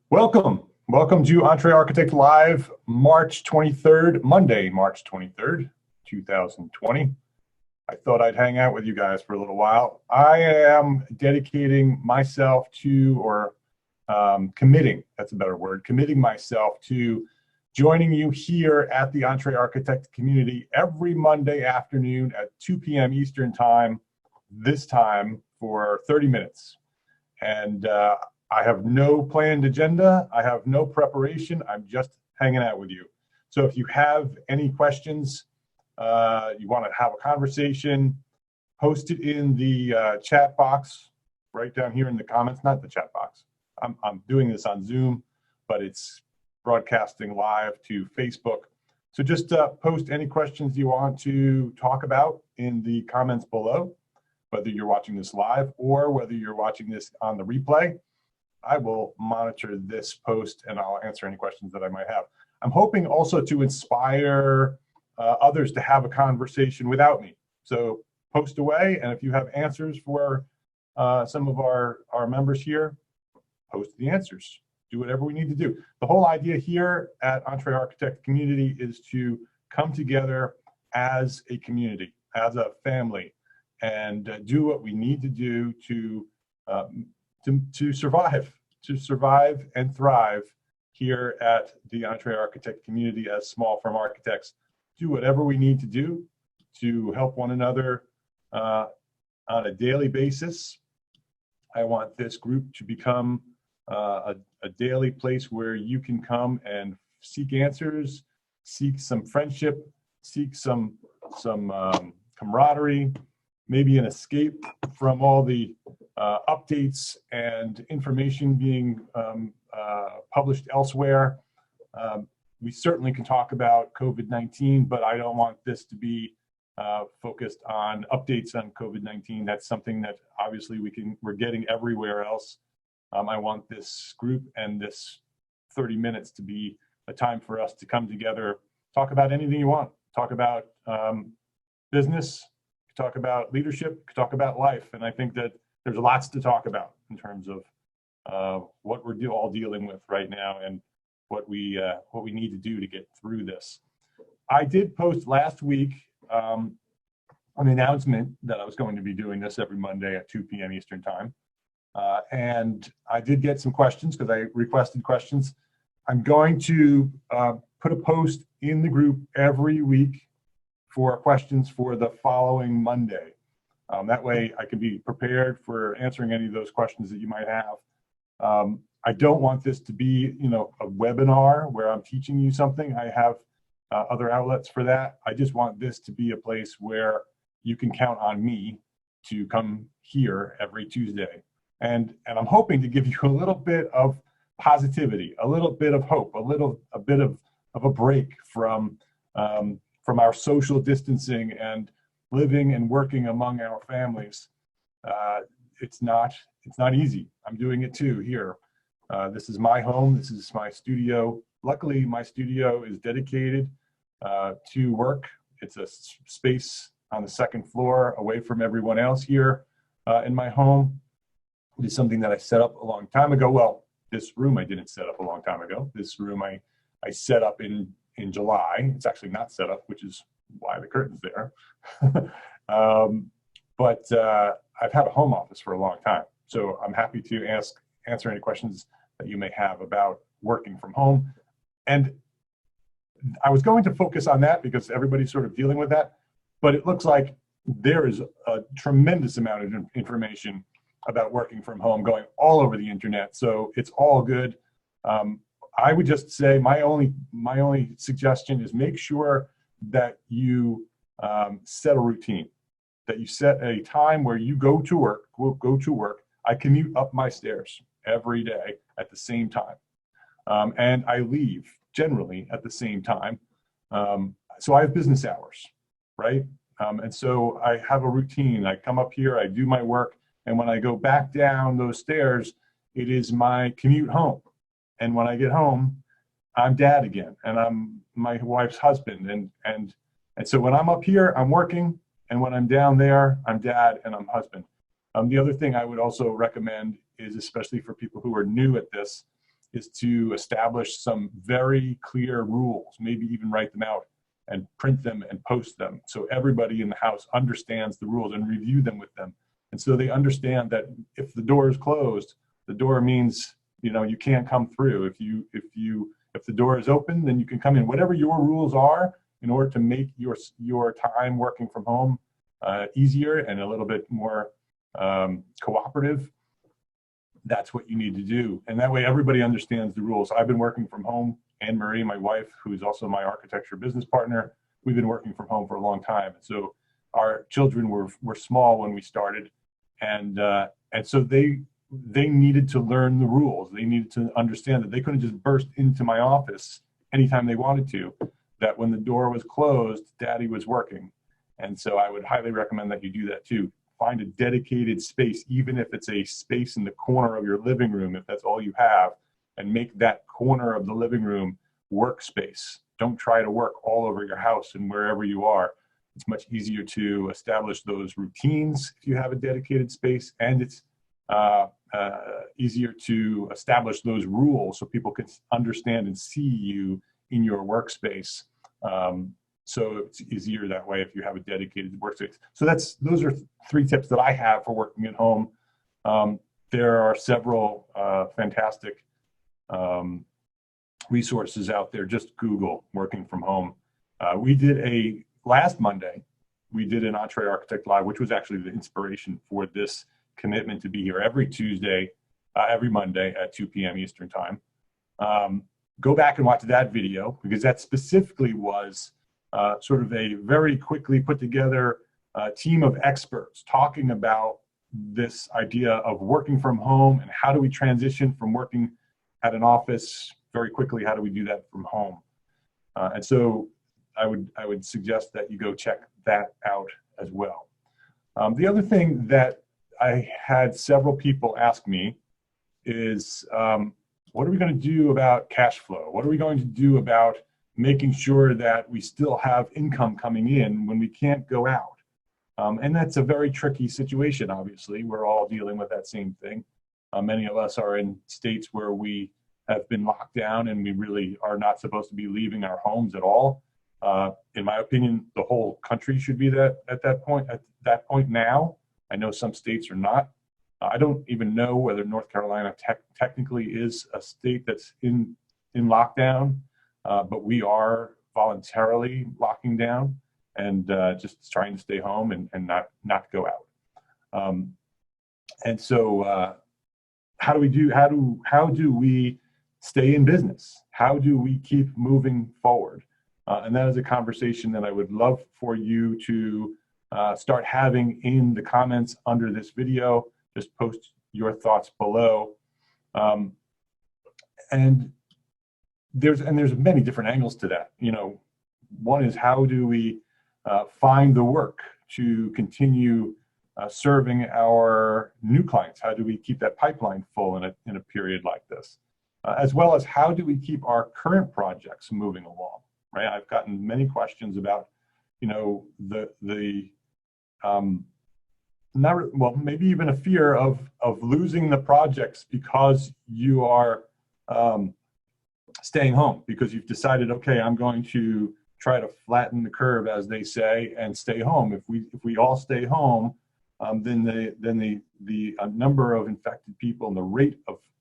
Welcome to Entree Architect Live, March 23rd, Monday, March 23rd, 2020. I thought I'd hang out with you guys for a little while. I am dedicating myself to, or committing, that's a better word, committing myself to joining you here at the Entree Architect community every Monday afternoon at 2 p.m. Eastern time, this time for 30 minutes. And I have no planned agenda. I have no preparation. I'm just hanging out with you. So if you have any questions, you want to have a conversation, post it in the chat box right down here in the comments, not the chat box. I'm doing this on Zoom, but it's broadcasting live to Facebook. So just post any questions you want to talk about in the comments below, whether you're watching this live or whether you're watching this on the replay. I will monitor this post and I'll answer any questions that I might have. I'm hoping also to inspire others to have a conversation without me. So post away, and if you have answers for some of our members here, post the answers. Do whatever we need to do. The whole idea here at Entree Architect Community is to come together as a community, as a family, and do what we need to do to survive and thrive here at the Entree Architect community as small firm architects. Do whatever we need to do to help one another on a daily basis. I want this group to become a daily place where you can come and seek answers, seek some friendship, seek some camaraderie, maybe an escape from all the updates and information being published elsewhere. We certainly can talk about COVID-19, but I don't want this to be focused on updates on COVID-19. That's something that obviously we're getting everywhere else. I want this group and this 30 minutes to be a time for us to come together, talk about anything you want, talk about business, talk about leadership, talk about life. And I think that there's lots to talk about in terms of what we're all dealing with right now and what we need to do to get through this. I did post last week an announcement that I was going to be doing this every Monday at 2 p.m. Eastern time. And I did get some questions because I requested questions. I'm going to put a post in the group every week for questions for the following Monday. That way I can be prepared for answering any of those questions that you might have. I don't want this to be, a webinar where I'm teaching you something. I have other outlets for that. I just want this to be a place where you can count on me to come here every Tuesday. And I'm hoping to give you a little bit of positivity, a little bit of hope, a bit of a break from our social distancing and living and working among our families. It's not easy. I'm doing it too here. This is my home. This is my studio. Luckily, my studio is dedicated to work. It's a space on the second floor away from everyone else here in my home. It is something that I set up a long time ago. Well, this room I didn't set up a long time ago. This room I set up in July. It's actually not set up, which is why the curtain's there. But I've had a home office for a long time. So I'm happy to answer any questions that you may have about working from home. And I was going to focus on that because everybody's sort of dealing with that. But it looks like there is a tremendous amount of information about working from home going all over the internet. So it's all good. I would just say my only suggestion is make sure that you set a routine, that you set a time where you go to work. I commute up my stairs every day at the same time. And I leave generally at the same time. So I have business hours, right? And so I have a routine. I come up here, I do my work, and when I go back down those stairs, it is my commute home. And when I get home, I'm dad again, and I'm my wife's husband. And so when I'm up here, I'm working, and when I'm down there, I'm dad and I'm husband. The other thing I would also recommend is, especially for people who are new at this, is to establish some very clear rules, maybe even write them out and print them and post them so everybody in the house understands the rules and review them with them. And so they understand that if the door is closed, the door means, you can't come through. If the door is open, then you can come in. Whatever your rules are, in order to make your time working from home easier and a little bit more cooperative, that's what you need to do. And that way everybody understands the rules. I've been working from home. Anne Marie, my wife, who's also my architecture business partner, we've been working from home for a long time. So our children were small when we started, and so they needed to learn the rules. They needed to understand that they couldn't just burst into my office anytime they wanted to, that when the door was closed, Daddy was working. And so I would highly recommend that you do that too. Find a dedicated space, even if it's a space in the corner of your living room, if that's all you have, and make that corner of the living room workspace. Don't try to work all over your house and wherever you are. It's much easier to establish those routines if you have a dedicated space, and it's easier to establish those rules so people can understand and see you in your workspace. So it's easier that way if you have a dedicated workspace. So those are 3 tips that I have for working at home. There are several fantastic resources out there. Just Google working from home. Last Monday, we did an Entree Architect Live, which was actually the inspiration for this commitment to be here every Monday at 2 p.m. Eastern time. Go back and watch that video, because that specifically was sort of a very quickly put together team of experts talking about this idea of working from home and how do we transition from working at an office very quickly. How do we do that from home? And so I would suggest that you go check that out as well. The other thing that I had several people ask me is, what are we going to do about cash flow? What are we going to do about making sure that we still have income coming in when we can't go out? And that's a very tricky situation, obviously. We're all dealing with that same thing. Many of us are in states where we have been locked down and we really are not supposed to be leaving our homes at all. In my opinion, the whole country should be at that point now. I know some states are not. I don't even know whether North Carolina technically is a state that's in lockdown, but we are voluntarily locking down and just trying to stay home and not go out. And so how do we stay in business? How do we keep moving forward? And that is a conversation that I would love for you to start having in the comments under this video. Just post your thoughts below. And there's many different angles to that. One is, how do we find the work to continue serving our new clients? How do we keep that pipeline full in a period like this? As well as, how do we keep our current projects moving along? Right? I've gotten many questions about, maybe even a fear of losing the projects because you are staying home, because you've decided, okay, I'm going to try to flatten the curve, as they say, and stay home. If we all stay home, then the number of infected people and the rate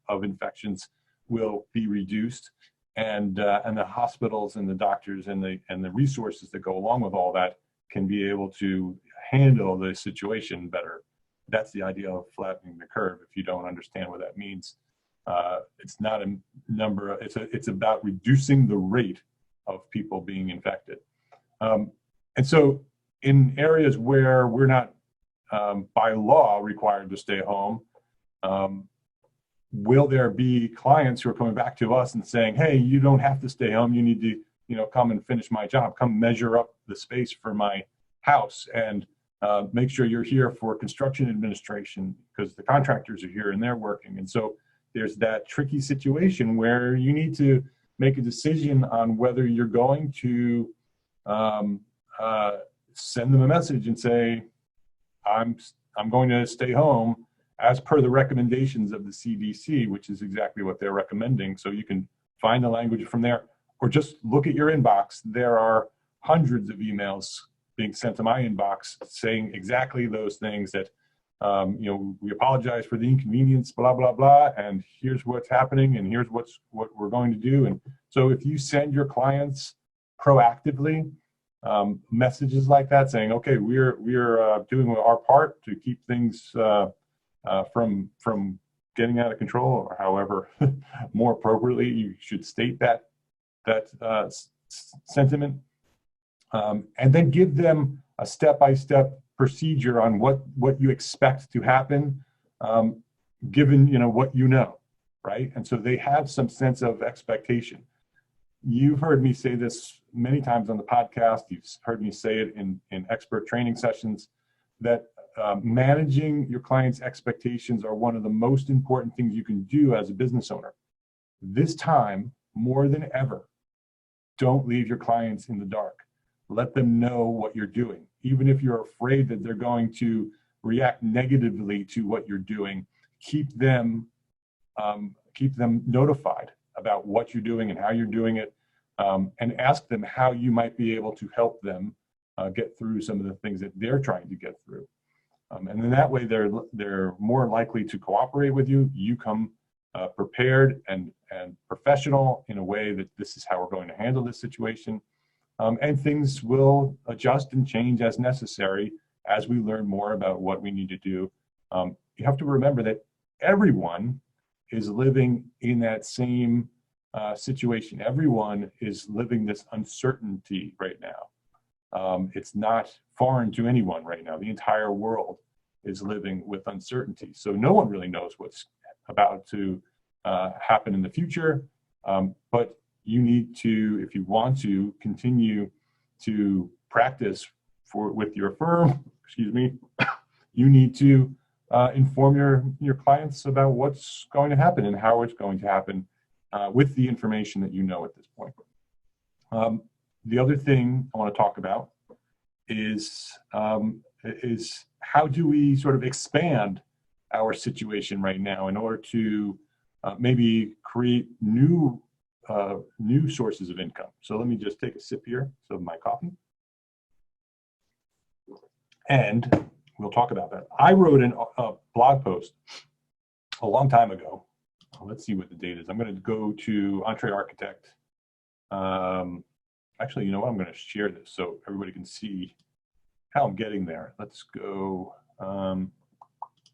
of infections will be reduced, and the hospitals and the doctors and the resources that go along with all that can be able to handle the situation better. That's the idea of flattening the curve. If you don't understand what that means, it's not a number. It's about reducing the rate of people being infected. And so, in areas where we're not by law required to stay home, will there be clients who are coming back to us and saying, "Hey, you don't have to stay home. You need to, come and finish my job. Come measure up the space for my house and make sure you're here for construction administration, because the contractors are here and they're working." And so there's that tricky situation where you need to make a decision on whether you're going to send them a message and say, I'm going to stay home as per the recommendations of the CDC, which is exactly what they're recommending. So you can find the language from there, or just look at your inbox. There are hundreds of emails being sent to my inbox saying exactly those things that, we apologize for the inconvenience, blah, blah, blah, and here's what's happening, and here's what we're going to do. And so if you send your clients proactively messages like that saying, okay, we're doing our part to keep things from getting out of control, or however more appropriately you should state that sentiment, and then give them a step-by-step procedure on what you expect to happen, given what right? And so they have some sense of expectation. You've heard me say this many times on the podcast. You've heard me say it in expert training sessions, that managing your clients' expectations are one of the most important things you can do as a business owner. This time, more than ever, don't leave your clients in the dark. Let them know what you're doing. Even if you're afraid that they're going to react negatively to what you're doing, keep them notified about what you're doing and how you're doing it, and ask them how you might be able to help them get through some of the things that they're trying to get through. And then that way they're more likely to cooperate with you. You come prepared and professional in a way that this is how we're going to handle this situation. And things will adjust and change as necessary as we learn more about what we need to do. You have to remember that everyone is living in that same situation. Everyone is living this uncertainty right now. It's not foreign to anyone right now. The entire world is living with uncertainty. So no one really knows what's about to happen in the future. But you need to, if you want to continue to practice with your firm, you need to inform your clients about what's going to happen and how it's going to happen with the information that you know at this point. The other thing I want to talk about is how do we sort of expand our situation right now in order to maybe create new sources of income. So let me just take a sip here of my coffee, and we'll talk about that. I wrote a blog post a long time ago. Let's see what the date is. I'm going to go to Entree Architect. Actually, you know what? I'm going to share this so everybody can see how I'm getting there. Let's go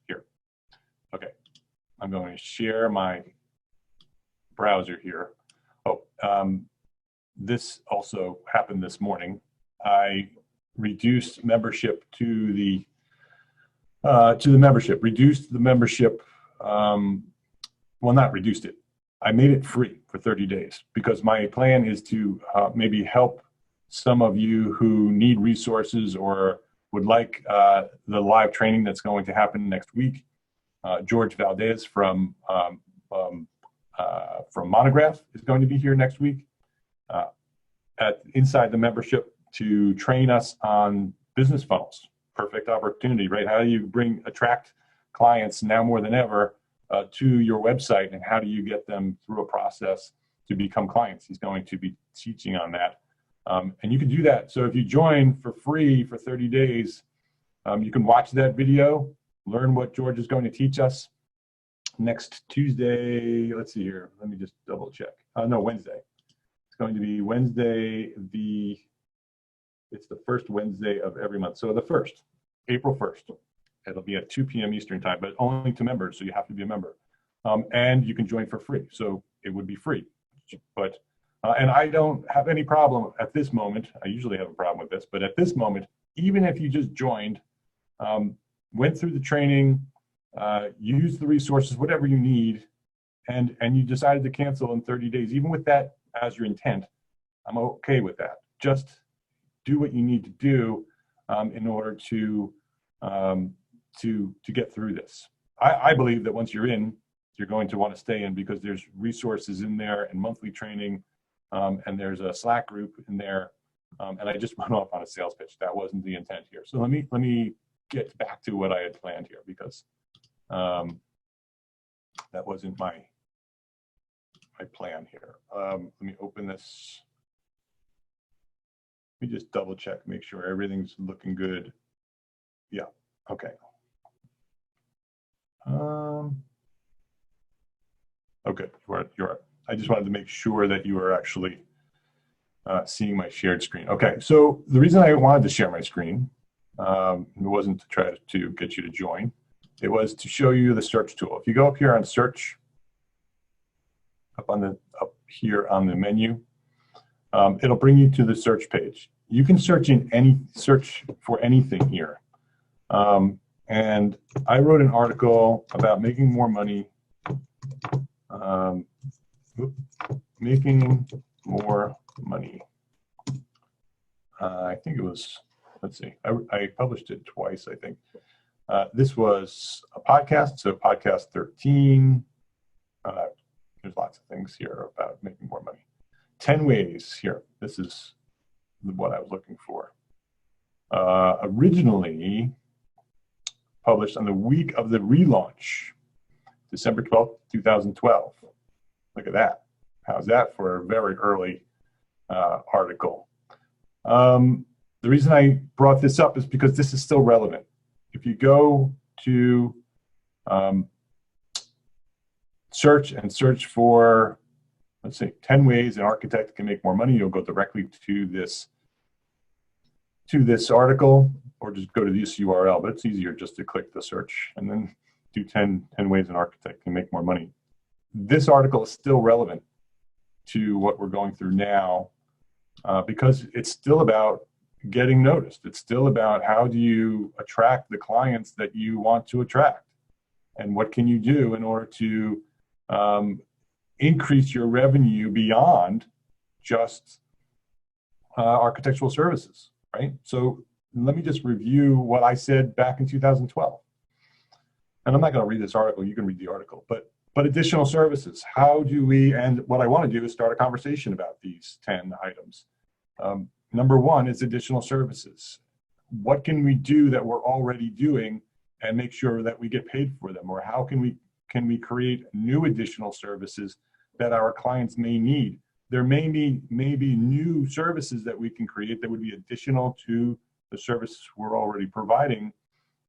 here. Okay. I'm going to share my browser here. This also happened this morning. I reduced membership to the membership. Reduced the membership. Well, not reduced it. I made it free for 30 days because my plan is to maybe help some of you who need resources or would like the live training that's going to happen next week. George Valdez from Monograph is going to be here next week inside the membership to train us on business funnels. Perfect opportunity, right? How do you attract clients now more than ever to your website, and how do you get them through a process to become clients? He's going to be teaching on that. And you can do that. So if you join for free for 30 days, you can watch that video, learn what George is going to teach us next Tuesday. Let's see here. Let me just double check. No, Wednesday. It's going to be Wednesday. It's the first Wednesday of every month. So the 1st, April 1st. It'll be at 2 p.m. Eastern time, but only to members. So you have to be a member. And you can join for free. So it would be free. But and I don't have any problem at this moment. I usually have a problem with this, but at this moment, even if you just joined, went through the training, used the resources, whatever you need, and you decided to cancel in 30 days, even with that as your intent, I'm okay with that. Just do what you need to do in order to get through this. I believe that once you're in, you're going to want to stay in because there's resources in there and monthly training, and there's a Slack group in there. And I just went off on a sales pitch. That wasn't the intent here. So let me get back to what I had planned here, because That wasn't my plan here. Let me open this. Let me just double check, make sure everything's looking good. Yeah, okay. Okay, you're. I just wanted to make sure that you were actually seeing my shared screen. Okay, so the reason I wanted to share my screen, it wasn't to try to get you to join. It was to show you the search tool. If you go up here on search, up here on the menu, it'll bring you to the search page. You can search for anything here. And I wrote an article about making more money, making more money. I think it was, let's see, I published it twice, I think. This was a podcast, so podcast 13. There's lots of things here about making more money. 10 ways here. This is what I was looking for. Originally published on the week of the relaunch, December 12th, 2012. Look at that. How's that for a very early article? The reason I brought this up is because this is still relevant. If you go to search for, let's say, 10 ways an architect can make more money, you'll go directly to this article, or just go to this URL, but it's easier just to click the search and then do 10 ways an architect can make more money. This article is still relevant to what we're going through now because it's still about getting noticed. It's still about how do you attract the clients that you want to attract, and what can you do in order to increase your revenue beyond just architectural services, right? So let me just review what I said back in 2012. And I'm not going to read this article, you can read the article, but additional services, how do we, and what I want to do is start a conversation about these 10 items. Number one is additional services. What can we do that we're already doing and make sure that we get paid for them? Or how can we create new additional services that our clients may need? There may be new services that we can create that would be additional to the services we're already providing.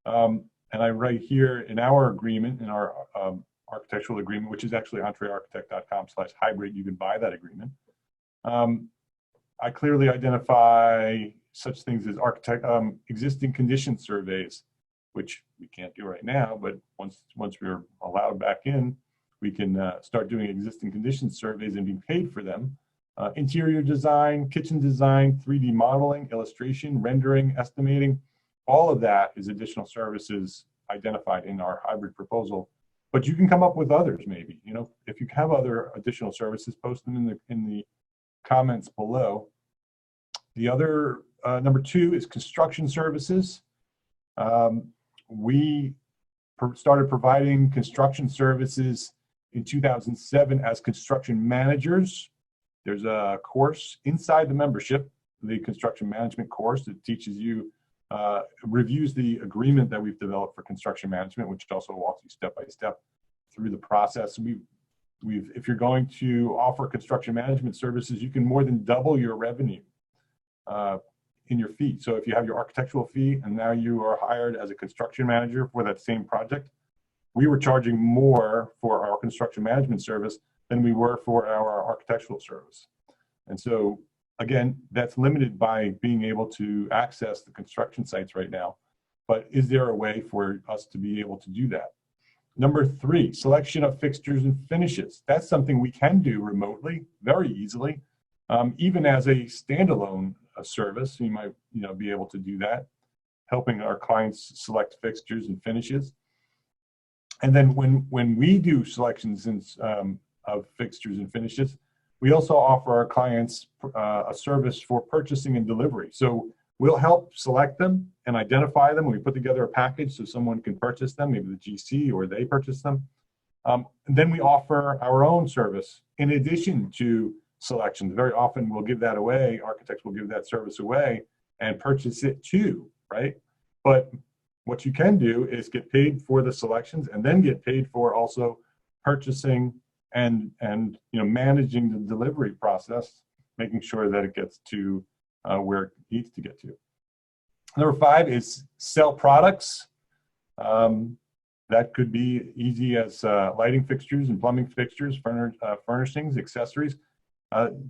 And I write here in our agreement, in our architectural agreement, which is actually entrearchitect.com/hybrid, you can buy that agreement. I clearly identify such things as existing condition surveys, which we can't do right now, but once we're allowed back in, we can start doing existing condition surveys and be paid for them. Interior design, kitchen design, 3D modeling, illustration, rendering, estimating, all of that is additional services identified in our hybrid proposal. But you can come up with others, maybe. You know, if you have other additional services, post them in the comments below. The other number two is construction services. We started providing construction services in 2007 as construction managers. There's a course inside the membership, the construction management course, that teaches you, reviews the agreement that we've developed for construction management, which also walks you step by step through the process. If you're going to offer construction management services, you can more than double your revenue in your fee. So if you have your architectural fee and now you are hired as a construction manager for that same project, we were charging more for our construction management service than we were for our architectural service. And so again, that's limited by being able to access the construction sites right now. But is there a way for us to be able to do that? Number three, selection of fixtures and finishes. That's something we can do remotely, very easily. Even as a standalone service, we might be able to do that, helping our clients select fixtures and finishes. And then when we do selections of fixtures and finishes, we also offer our clients a service for purchasing and delivery. So we'll help select them and identify them. We put together a package so someone can purchase them, maybe the GC or they purchase them. And then we offer our own service in addition to selections. Very often we'll give that away. Architects will give that service away and purchase it too, right? But What you can do is get paid for the selections and then get paid for also purchasing and managing the delivery process, making sure that it gets to where it needs to get to. Number 5 is sell products. That could be easy as lighting fixtures and plumbing fixtures, furnishings, accessories,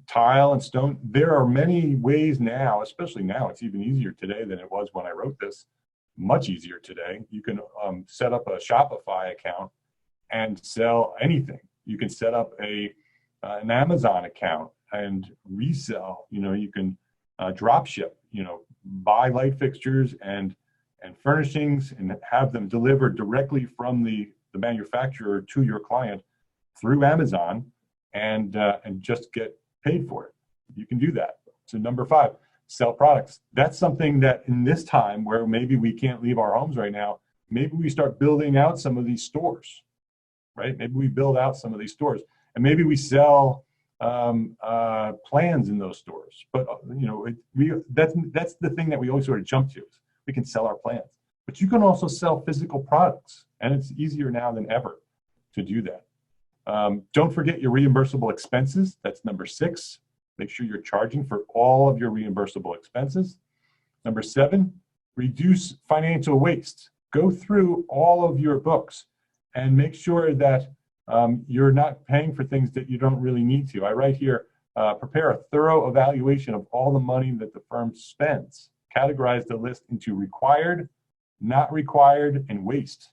tile and stone. There are many ways now, especially now, it's even easier today than it was when I wrote this, much easier today. You can set up a Shopify account and sell anything. You can set up an Amazon account and resell. You can drop ship, buy light fixtures and furnishings and have them delivered directly from the manufacturer to your client through Amazon and just get paid for it. You can do that. So number 5, sell products. That's something that in this time where maybe we can't leave our homes right now, maybe we start building out some of these stores, right? Maybe we build out some of these stores and maybe we sell plans in those stores. But that's the thing that we always sort of jump to. We can sell our plans, but you can also sell physical products, and it's easier now than ever to do that. Don't forget your reimbursable expenses. That's number 6. Make sure you're charging for all of your reimbursable expenses. Number 7, reduce financial waste. Go through all of your books and make sure that you're not paying for things that you don't really need to. I write here, prepare a thorough evaluation of all the money that the firm spends. Categorize the list into required, not required, and waste.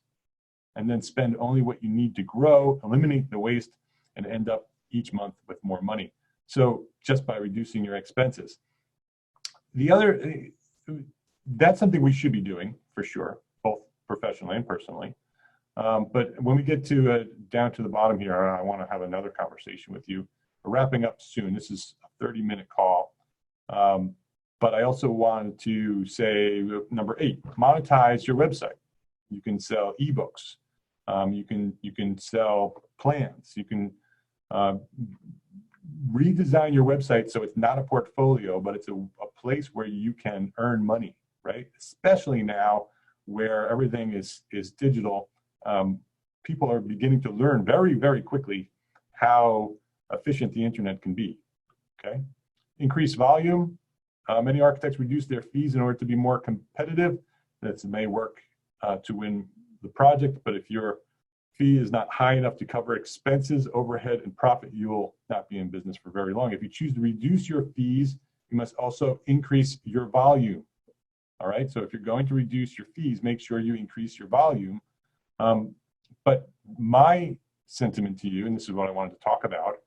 And then spend only what you need to grow, eliminate the waste, and end up each month with more money. So just by reducing your expenses. That's something we should be doing for sure, both professionally and personally. But when we get to down to the bottom here, I want to have another conversation with you. We're wrapping up soon. This is a 30-minute call. But I also wanted to say number 8, monetize your website. You can sell ebooks. You can sell plans. You can redesign your website so it's not a portfolio, but it's a place where you can earn money, right? Especially now where everything is digital. People are beginning to learn very, very quickly how efficient the internet can be, okay? Increase volume. Many architects reduce their fees in order to be more competitive. That may work to win the project, but if your fee is not high enough to cover expenses, overhead, and profit, you will not be in business for very long. If you choose to reduce your fees, you must also increase your volume. All right, so if you're going to reduce your fees, make sure you increase your volume. But my sentiment to you, and this is what I wanted to talk about,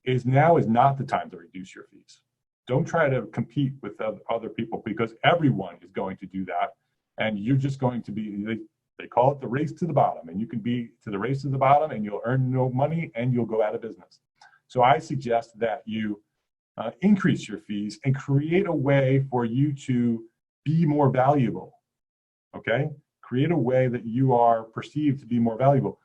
is now is not the time to reduce your fees. Don't try to compete with other people because everyone is going to do that. And you're just going to be, they call it the race to the bottom. And you can be to the race to the bottom and you'll earn no money and you'll go out of business. So I suggest that you increase your fees and create a way for you to be more valuable, okay? Create a way that you are perceived to be more valuable.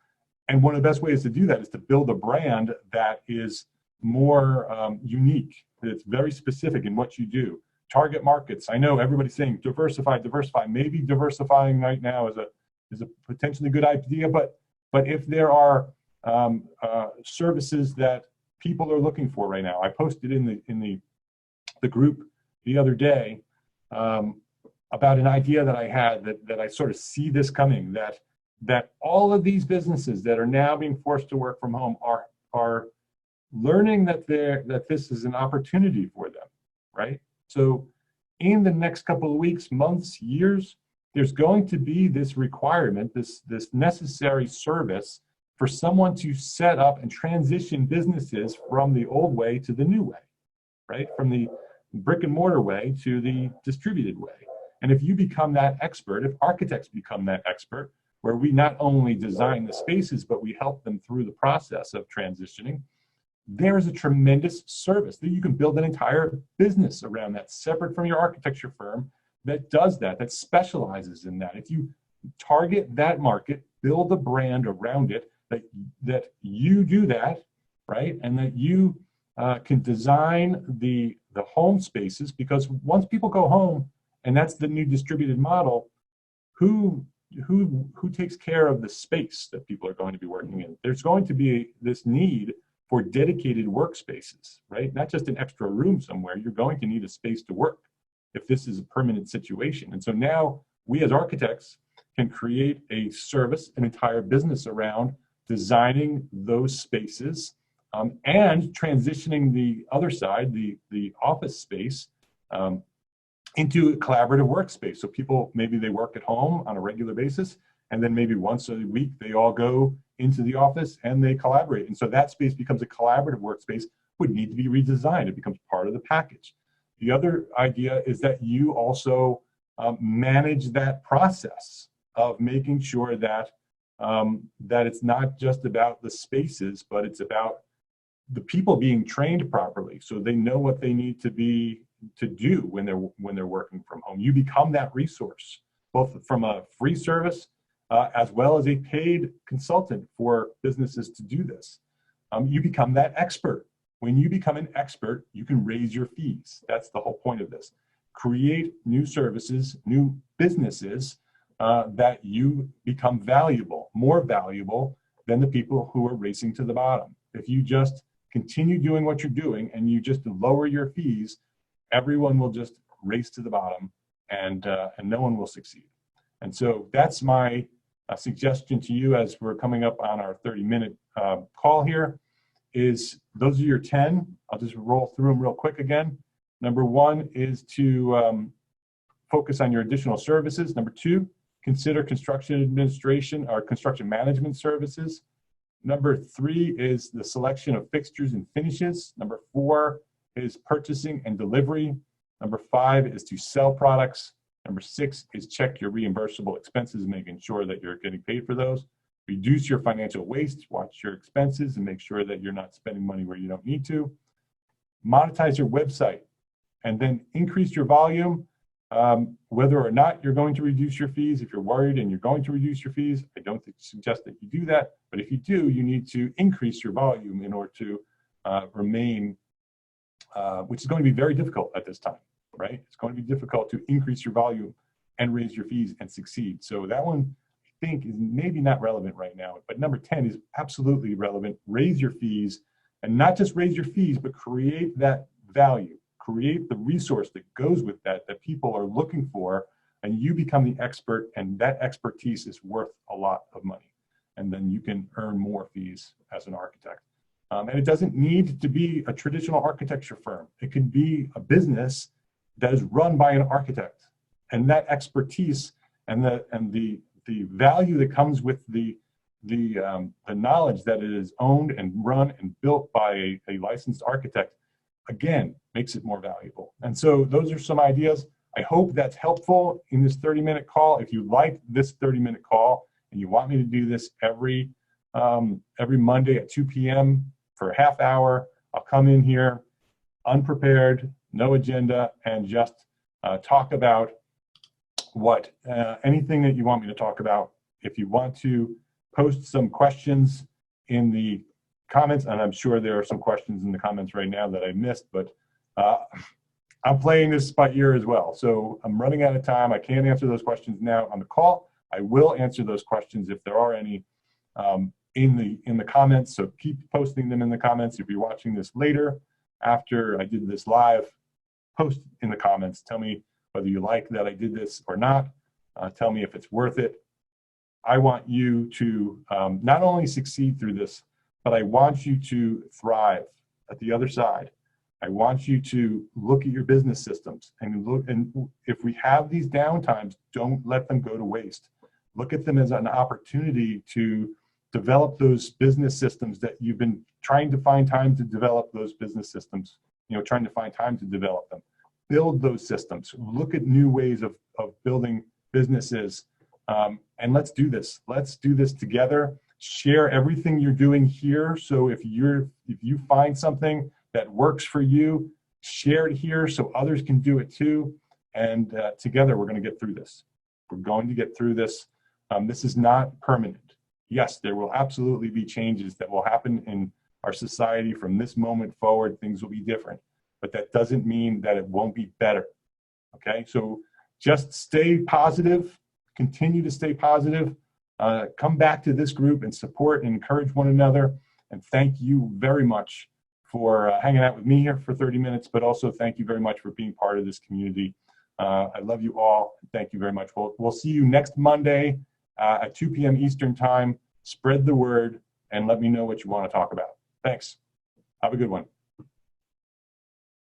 And one of the best ways to do that is to build a brand that is more unique, that's very specific in what you do. Target markets. I know everybody's saying diversify, diversify. Maybe diversifying right now is a potentially good idea, but if there are services that people are looking for right now, I posted in the group the other day about an idea that I had that I sort of see this coming, that all of these businesses that are now being forced to work from home are learning that this is an opportunity for them, right? So in the next couple of weeks, months, years, there's going to be this requirement, this necessary service for someone to set up and transition businesses from the old way to the new way, right? From the brick and mortar way to the distributed way. And if you become that expert, if architects become that expert, where we not only design the spaces, but we help them through the process of transitioning, there is a tremendous service that you can build an entire business around that, separate from your architecture firm that does that specializes in that. If you target that market, build a brand around it, that you do that, right? And that you can design the home spaces, because once people go home, and that's the new distributed model, who who takes care of the space that people are going to be working in? There's going to be this need for dedicated workspaces, right? Not just an extra room somewhere. You're going to need a space to work if this is a permanent situation. And so now we as architects can create a service, an entire business around designing those spaces and transitioning the other side, the office space, into a collaborative workspace. So people, maybe they work at home on a regular basis, and then maybe once a week they all go into the office and they collaborate. And so that space becomes a collaborative workspace, would need to be redesigned. It becomes part of the package. The other idea is that you also manage that process of making sure that that it's not just about the spaces, but it's about the people being trained properly, so they know what they need to do when they're working from home. You become that resource, both from a free service as well as a paid consultant for businesses to do this. You become that expert. When you become an expert, you can raise your fees. That's the whole point of this. Create new services, new businesses that you become valuable, more valuable than the people who are racing to the bottom. If you just continue doing what you're doing and you just lower your fees, everyone will just race to the bottom, and no one will succeed. And so that's my suggestion to you as we're coming up on our 30-minute call here, is those are your 10. I'll just roll through them real quick again. Number 1 is to focus on your additional services. Number 2, consider construction administration or construction management services. Number 3 is the selection of fixtures and finishes. Number 4 is purchasing and delivery. Number 5 is to sell products. Number 6 is check your reimbursable expenses, making sure that you're getting paid for those. Reduce your financial waste, watch your expenses, and make sure that you're not spending money where you don't need to. Monetize your website, and then increase your volume. Whether or not you're going to reduce your fees, if you're worried and you're going to reduce your fees, I don't suggest that you do that. But if you do, you need to increase your volume in order to remain, which is going to be very difficult at this time, right? It's going to be difficult to increase your volume and raise your fees and succeed. So that one, I think, is maybe not relevant right now, but number 10 is absolutely relevant. Raise your fees, and not just raise your fees, but create that value. Create the resource that goes with that people are looking for, and you become the expert, and that expertise is worth a lot of money. And then you can earn more fees as an architect. And it doesn't need to be a traditional architecture firm. It can be a business that is run by an architect, and that expertise and the value that comes with the knowledge that it is owned and run and built by a licensed architect, again, makes it more valuable. And so those are some ideas. I hope that's helpful in this 30-minute call. If you like this 30-minute call and you want me to do this every Monday at 2 p.m. for a half hour, I'll come in here unprepared, no agenda, and just talk about anything that you want me to talk about. If you want to post some questions in the comments, and I'm sure there are some questions in the comments right now that I missed, but I'm playing this by ear as well. So I'm running out of time. I can't answer those questions now on the call. I will answer those questions if there are any in the comments. So keep posting them in the comments. If you're watching this later, after I did this live, post in the comments. Tell me whether you like that I did this or not. Tell me if it's worth it. I want you to not only succeed through this, but I want you to thrive at the other side. I want you to look at your business systems and if we have these downtimes, don't let them go to waste. Look at them as an opportunity to develop those business systems that you've been trying to find time to develop those business systems, trying to find time to develop them. Build those systems. Look at new ways of building businesses. And let's do this. Let's do this together. Share everything you're doing here. So if you find something that works for you, share it here so others can do it too. And together we're going to get through this. We're going to get through this. This is not permanent. Yes, there will absolutely be changes that will happen in our society from this moment forward. Things will be different, but that doesn't mean that it won't be better. Okay, so just stay positive, continue to stay positive. Come back to this group and support and encourage one another. And thank you very much for hanging out with me here for 30 minutes, but also thank you very much for being part of this community. I love you all. Thank you very much. We'll see you next Monday at 2 p.m. Eastern time. Spread the word and let me know what you want to talk about. Thanks. Have a good one.